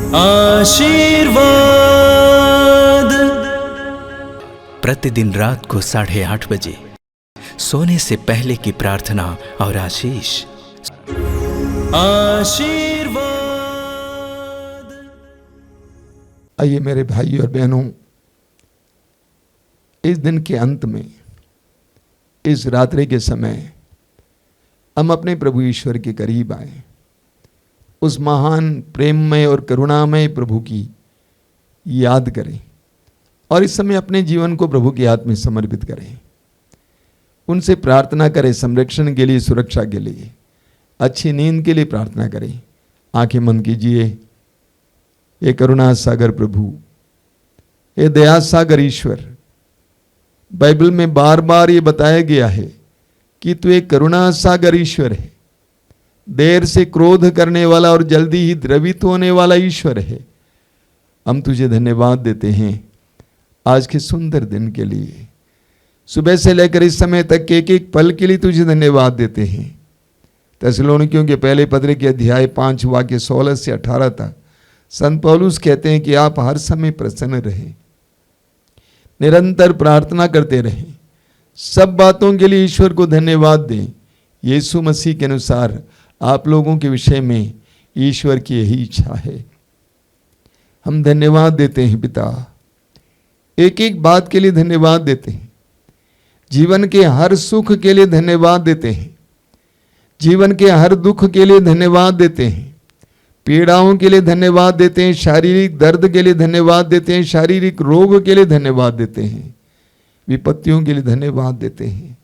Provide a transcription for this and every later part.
आशीर्वाद। प्रतिदिन रात को 8:30 बजे सोने से पहले की प्रार्थना और आशीष। आशीर्वाद। आइए मेरे भाई और बहनों, इस दिन के अंत में, इस रात्रि के समय हम अपने प्रभु ईश्वर के करीब आए, उस महान प्रेममय और करुणामय प्रभु की याद करें और इस समय अपने जीवन को प्रभु के हाथ में समर्पित करें। उनसे प्रार्थना करें, संरक्षण के लिए, सुरक्षा के लिए, अच्छी नींद के लिए प्रार्थना करें। आंखें बंद कीजिए। ये करुणा सागर प्रभु, ये दया सागर ईश्वर, बाइबल में बार बार ये बताया गया है कि तू एक करुणा सागर ईश्वर है, देर से क्रोध करने वाला और जल्दी ही द्रवित होने वाला ईश्वर है। हम तुझे धन्यवाद देते हैं आज के सुंदर दिन के लिए, सुबह से लेकर इस समय तक के एक एक पल के लिए तुझे धन्यवाद देते हैं। थिस्सलुनीकियों के पहले पत्र के अध्याय 5 वाक्य 16 से 18 तक संत पौलुस कहते हैं कि आप हर समय प्रसन्न रहें, निरंतर प्रार्थना करते रहें, सब बातों के लिए ईश्वर को धन्यवाद दें। यीशु मसीह के अनुसार आप लोगों के विषय में ईश्वर की यही इच्छा है। हम धन्यवाद देते हैं पिता, एक एक बात के लिए धन्यवाद देते हैं, जीवन के हर सुख के लिए धन्यवाद देते हैं, जीवन के हर दुख के लिए धन्यवाद देते हैं, पीड़ाओं के लिए धन्यवाद देते हैं, शारीरिक दर्द के लिए धन्यवाद देते हैं, शारीरिक रोग के लिए धन्यवाद देते हैं, विपत्तियों के लिए धन्यवाद देते हैं,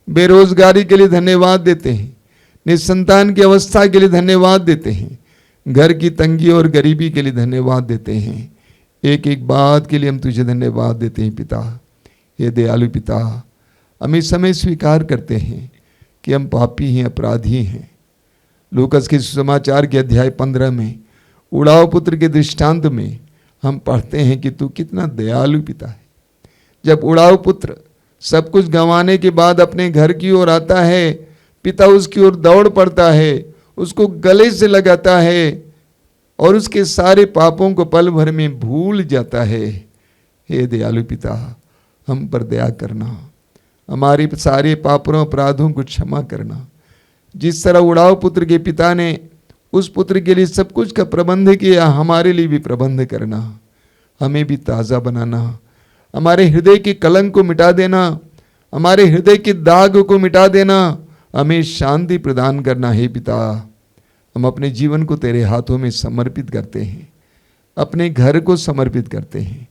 बेरोजगारी के लिए धन्यवाद देते हैं, निसंतान की अवस्था के लिए धन्यवाद देते हैं, घर की तंगी और गरीबी के लिए धन्यवाद देते हैं। एक एक बात के लिए हम तुझे धन्यवाद देते हैं पिता। हे दयालु पिता, हम इस समय स्वीकार करते हैं कि हम पापी हैं, अपराधी हैं। लूकस के सुसमाचार के अध्याय 15 में उड़ाव पुत्र के दृष्टांत में हम पढ़ते हैं कि तू कितना दयालु पिता है। जब उड़ाव पुत्र सब कुछ गंवाने के बाद अपने घर की ओर आता है, पिता उसकी ओर दौड़ पड़ता है, उसको गले से लगाता है और उसके सारे पापों को पल भर में भूल जाता है। हे दयालु पिता, हम पर दया करना, हमारे सारे पापों अपराधों को क्षमा करना। जिस तरह उड़ाव पुत्र के पिता ने उस पुत्र के लिए सब कुछ का प्रबंध किया, हमारे लिए भी प्रबंध करना, हमें भी ताज़ा बनाना, हमारे हृदय के कलंक को मिटा देना, हमारे हृदय के दाग को मिटा देना, हमें शांति प्रदान करना है पिता। हम अपने जीवन को तेरे हाथों में समर्पित करते हैं, अपने घर को समर्पित करते हैं,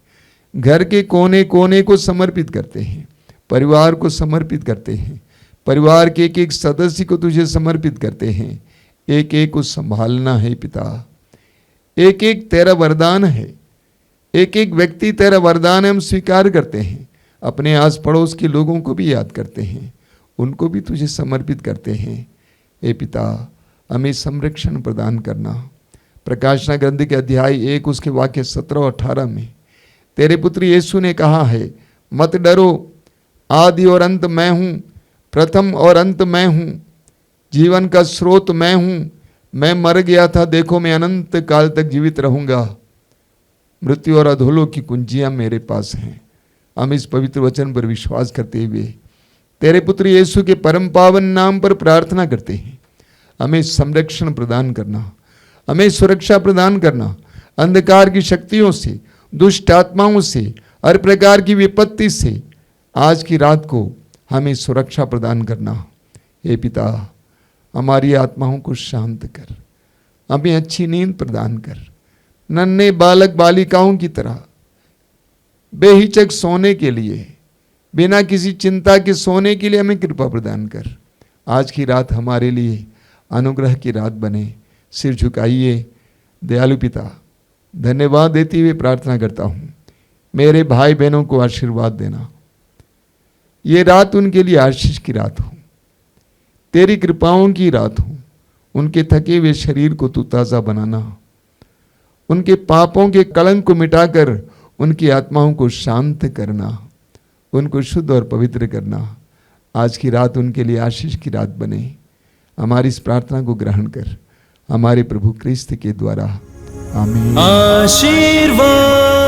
घर के कोने कोने को समर्पित करते हैं, परिवार को समर्पित करते हैं, परिवार के एक एक सदस्य को तुझे समर्पित करते हैं। एक एक को संभालना है पिता। एक एक तेरा वरदान है, एक एक व्यक्ति तेरा वरदान हम स्वीकार करते हैं। अपने आस पड़ोस के लोगों को भी याद करते हैं, उनको भी तुझे समर्पित करते हैं। हे पिता, हमें संरक्षण प्रदान करना। प्रकाशना ग्रंथ के अध्याय 1 उसके वाक्य 17 और 18 में तेरे पुत्र यीशु ने कहा है, मत डरो, आदि और अंत मैं हूँ, प्रथम और अंत मैं हूँ, जीवन का स्रोत मैं हूँ। मैं मर गया था, देखो मैं अनंत काल तक जीवित रहूँगा। मृत्यु और अधोलोक की कुंजियाँ मेरे पास हैं। हम इस पवित्र वचन पर विश्वास करते हुए तेरे पुत्र यीशु के परम पावन नाम पर प्रार्थना करते हैं। हमें संरक्षण प्रदान करना, हमें सुरक्षा प्रदान करना, अंधकार की शक्तियों से, दुष्ट आत्माओं से, हर प्रकार की विपत्ति से आज की रात को हमें सुरक्षा प्रदान करना। हे पिता, हमारी आत्माओं को शांत कर, हमें अच्छी नींद प्रदान कर, नन्हे बालक बालिकाओं की तरह बेहिचक सोने के लिए, बिना किसी चिंता के सोने के लिए हमें कृपा प्रदान कर। आज की रात हमारे लिए अनुग्रह की रात बने। सिर झुकाइए। दयालु पिता, धन्यवाद देते हुए प्रार्थना करता हूँ, मेरे भाई बहनों को आशीर्वाद देना। ये रात उनके लिए आशीष की रात हो, तेरी कृपाओं की रात हो। उनके थके हुए शरीर को तू ताज़ा बनाना, उनके पापों के कलंक को मिटाकर उनकी आत्माओं को शांत करना, उनको शुद्ध और पवित्र करना। आज की रात उनके लिए आशीष की रात बने। हमारी इस प्रार्थना को ग्रहण कर, हमारे प्रभु क्रिस्त के द्वारा आमीन। आशीर्वाद